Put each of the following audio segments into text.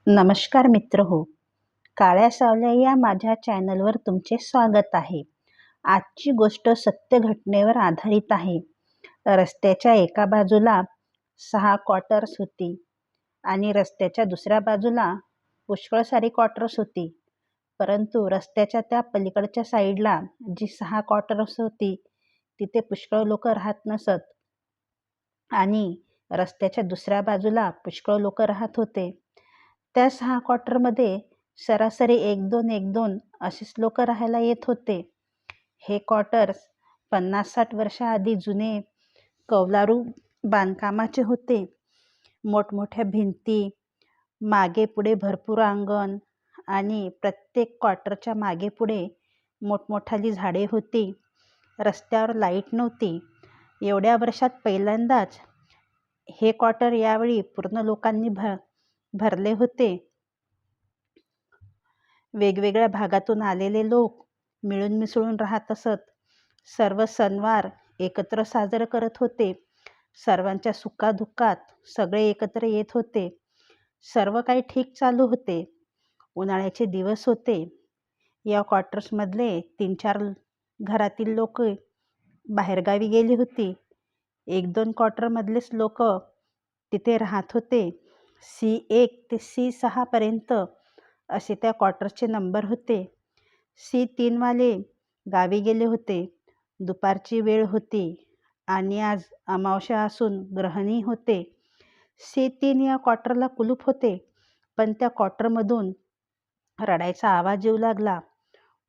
नमस्कार मित्र हो. काळ्या सावल्या या माझ्या चॅनलवर तुमचे स्वागत आहे. आजची गोष्ट सत्य घटनेवर आधारित आहे. रस्त्याच्या एका बाजूला 6 क्वार्टर्स होती आणि रस्त्याच्या दुसऱ्या बाजूला पुष्कळ सारी क्वार्टर्स होती. परंतु रस्त्याच्या त्या पलीकडच्या साईडला जी 6 क्वार्टर्स होती तिथे पुष्कळ लोक राहत नसत आणि रस्त्याच्या दुसऱ्या बाजूला पुष्कळ लोक राहत होते. त्या 6 क्वार्टरमध्ये सरासरी 1-2 असेच लोक राहायला येत होते. हे क्वार्टर्स 50-60 वर्षाआधी जुने कौलारू बांधकामाचे होते. मोठमोठ्या भिंती, मागे पुढे भरपूर अंगण आणि प्रत्येक क्वार्टरच्या मागे पुढे मोठमोठाली झाडे होती. रस्त्यावर लाईट नव्हती. एवढ्या वर्षात पहिल्यांदाच हे क्वार्टर यावेळी पूर्ण लोकांनी भरले होते. वेगवेगळ्या भागातून आलेले लोक मिळून मिसळून राहत असत. सर्व सणवार एकत्र साजरे करत होते. सर्वांच्या सुखादुःखात सगळे एकत्र येत होते. सर्व काही ठीक चालू होते. उन्हाळ्याचे दिवस होते. या क्वार्टर्समधले 3-4 घरातील लोक बाहेरगावी गेली होती. 1-2 क्वार्टरमधलेच लोक तिथे राहत होते. C1 ते C6 पर्यंत असे त्या क्वार्टर्सचे नंबर होते. C3 वाले गावी गेले होते. दुपारची वेळ होती आणि आज अमावस्या असून ग्रहणही होते. C3 या क्वार्टरला कुलूप होते, पण त्या क्वार्टरमधून रडायचा आवाज येऊ लागला.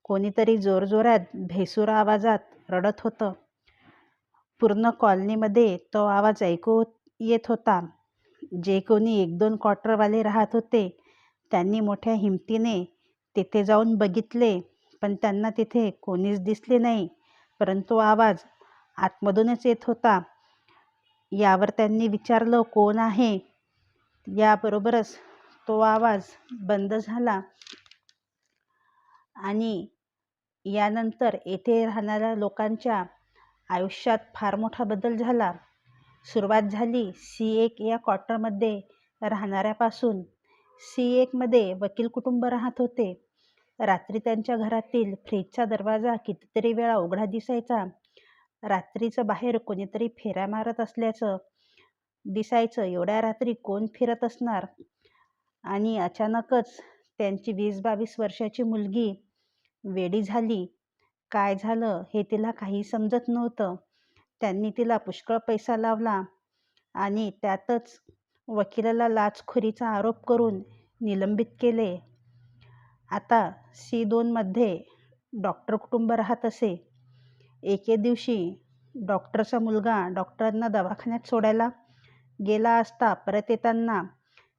कोणीतरी जोरजोरात भेसूर आवाजात रडत होतं. पूर्ण कॉलनीमध्ये तो आवाज ऐकू येत होता. जे कोणी 1-2 क्वार्टरवाले राहत होते त्यांनी मोठ्या हिमतीने तिथे जाऊन बघितले, पण त्यांना तिथे कोणीच दिसले नाही. परंतु आवाज आतमधूनच येत होता. यावर त्यांनी विचारलं, कोण आहे? याबरोबरच तो आवाज बंद झाला आणि यानंतर येथे राहणाऱ्या लोकांच्या आयुष्यात फार मोठा बदल झाला. सुरुवात झाली C1 या क्वार्टरमध्ये राहणाऱ्यापासून. C1 मध्ये वकील कुटुंब राहत होते. रात्री त्यांच्या घरातील फ्रीजचा दरवाजा कितीतरी वेळा उघडा दिसायचा. रात्रीचं बाहेर कोणीतरी फेऱ्या मारत असल्याचं दिसायचं. एवढ्या रात्री कोण फिरत असणार? आणि अचानकच त्यांची 20-22 वर्षाची मुलगी वेडी झाली. काय झालं हे तिला काही समजत नव्हतं. त्यांनी तिला पुष्कळ पैसा लावला आणि त्यातच वकिलाला लाचखोरीचा आरोप करून निलंबित केले. आता C2 मध्ये डॉक्टर कुटुंब राहत असे. एके दिवशी डॉक्टरचा मुलगा डॉक्टरांना दवाखान्यात सोडायला गेला असता परत येताना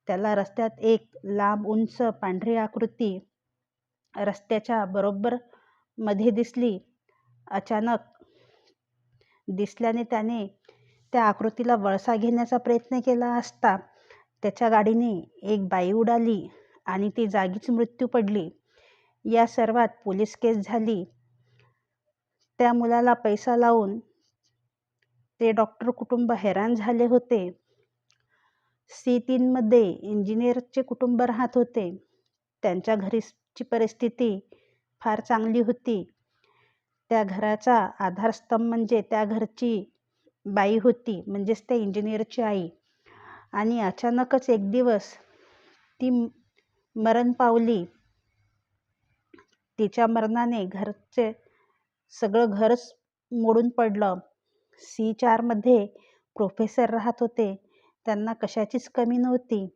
त्याला रस्त्यात एक लांब उंच पांढरी आकृती रस्त्याच्या बरोबर मध्ये दिसली. अचानक दिसल्याने त्याने त्या आकृतीला वळसा घेण्याचा प्रयत्न केला असता त्याच्या गाडीने एक बाई उडाली आणि ती जागीच मृत्यू पडली. या सर्वात पोलीस केस झाली. त्या मुलाला पैसा लावून ते डॉक्टर कुटुंब हैराण झाले होते. C3 मध्ये इंजिनियरचे कुटुंब राहत होते. त्यांच्या घरीची परिस्थिती फार चांगली होती. त्या घराचा आधारस्तंभ म्हणजे त्या घरची बाई होती, म्हणजेच त्या इंजिनियरची आई. आणि अचानकच एक दिवस ती मरण पावली. तिच्या मरणाने घरचे सगळं घरच मोडून पडलं. C4 मध्ये प्रोफेसर राहत होते. त्यांना कशाचीच कमी नव्हती.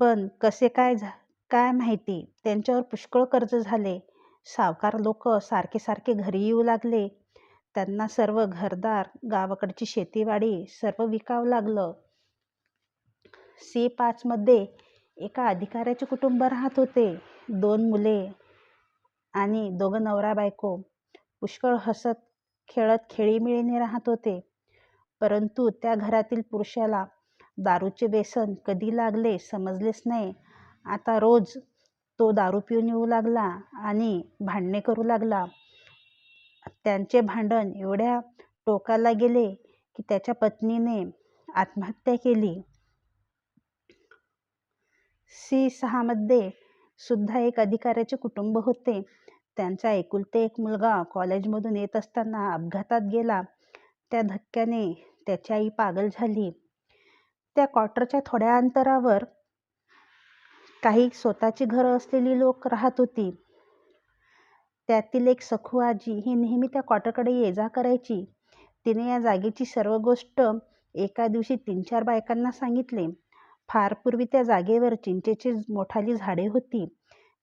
पण कसे काय माहिती त्यांच्यावर पुष्कळ कर्ज झाले. सावकार लोक सारखे सारखे घरी येऊ लागले. त्यांना सर्व घरदार, गावाकडची शेतीवाडी सर्व विकावं लागलं. C5 मध्ये एका अधिकाऱ्याचे कुटुंब राहत होते. 2 मुले आणि 2 नवरा बायको पुष्कळ हसत खेळत खेळीमेळीने राहत होते. परंतु त्या घरातील पुरुषाला दारूचे व्यसन कधी लागले समजलेच नाही. आता रोज तो दारू पिऊन येऊ लागला आणि भांडणे करू लागला. त्यांचे भांडण एवढ्या टोकाला गेले की त्याच्या पत्नीने आत्महत्या केली. C6 सुद्धा एक अधिकाऱ्याचे कुटुंब होते. त्यांचा एकुलते एक मुलगा कॉलेजमधून येत असताना अपघातात गेला. त्या धक्क्याने त्याची आई पागल झाली. त्या क्वार्टरच्या थोड्या अंतरावर काही स्वतःची घरं असलेली लोक राहत होती. त्यातील एक सखू आजी ही नेहमी त्या क्वार्टरकडे ये जा करायची. तिने या जागेची सर्व गोष्ट एका दिवशी 3-4 बायकांना सांगितले. फार पूर्वी त्या जागेवर चिंचेची मोठाली झाडे होती.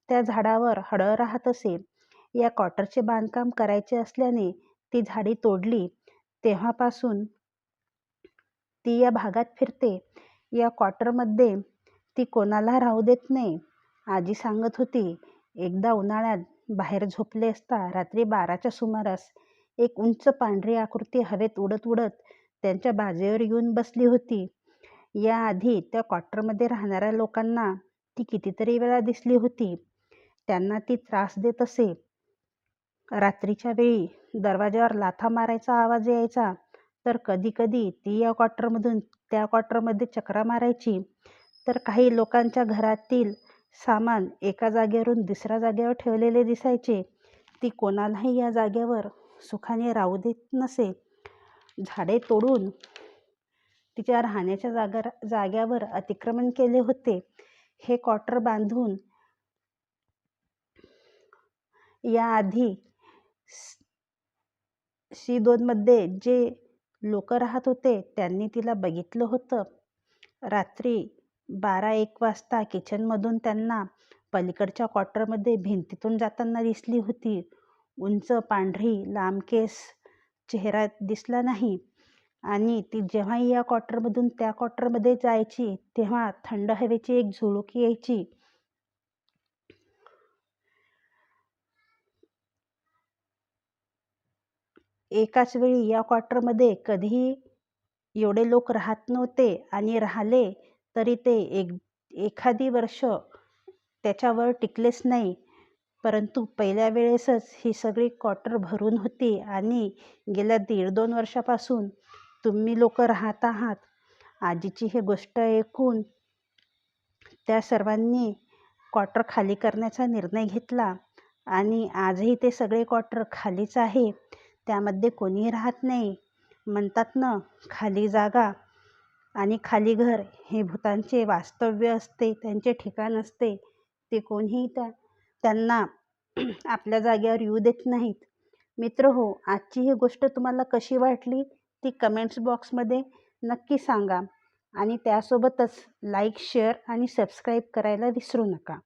त्या झाडावर हळद राहत असे. या क्वार्टरचे बांधकाम करायचे असल्याने ती झाडी तोडली. तेव्हापासून ती या भागात फिरते. या क्वार्टरमध्ये ती कोणाला राहू देत नाही. आजी सांगत होती, एकदा उन्हाळ्यात बाहेर झोपले असता रात्री 12च्या सुमारास एक उंच पांढरी आकृती हवेत उडत उडत त्यांच्या बाजेवर येऊन बसली होती. याआधी त्या क्वार्टरमध्ये राहणाऱ्या लोकांना ती कितीतरी वेळा दिसली होती. त्यांना ती त्रास देत असे. रात्रीच्या वेळी दरवाजावर लाथा मारायचा आवाज यायचा, तर कधी कधी ती या क्वार्टरमधून त्या क्वार्टरमध्ये चकरा मारायची. तर काही लोकांच्या घरातील सामान एका जागेवरून दुसऱ्या जागेवर ठेवलेले दिसायचे. ती कोणालाही या जागेवर सुखाने राहू देत नसे. झाडे तोडून तिच्या राहण्याच्या जाग्यावर अतिक्रमण केले होते. हे क्वार्टर बांधून याआधी C2 जे लोक राहत होते त्यांनी तिला बघितलं होतं. रात्री 12-1 वाजता किचनमधून त्यांना पलीकडच्या क्वार्टरमध्ये भिंतीतून जाताना दिसली होती. उंच पांढरी लांब केस, चेहरा दिसला नाही. आणि ती जेव्हाही या क्वार्टरमधून त्या क्वार्टरमध्ये जायची तेव्हा थंड हवेची एक झुळूक यायची. एकाच वेळी या क्वार्टरमध्ये कधीही एवढे लोक राहत नव्हते आणि राहिले तरी ते एखादी वर्ष त्याच्यावर टिकलेच नाही. परंतु पहिल्या वेळेसच ही सगळी क्वार्टर भरून होती आणि गेल्या 1.5-2 वर्षापासून तुम्ही लोक राहत आहात. आजीची ही गोष्ट ऐकून त्या सर्वांनी क्वार्टर खाली करण्याचा निर्णय घेतला आणि आजही ते सगळे क्वार्टर खालीच आहे. त्यामध्ये कोणीही राहत नाही. म्हणतात ना, खाली जागा आणि खाली घर हे भूतांचे वास्तव्य असते, त्यांचे ठिकाण असते. ते कोणीही त्यांना आपल्या जागेवर येऊ देत नाहीत. मित्रहो, आजची ही गोष्ट तुम्हाला कशी वाटली ती कमेंट्स बॉक्समध्ये नक्की सांगा आणि त्यासोबतच लाईक, शेअर आणि सबस्क्राईब करायला विसरू नका.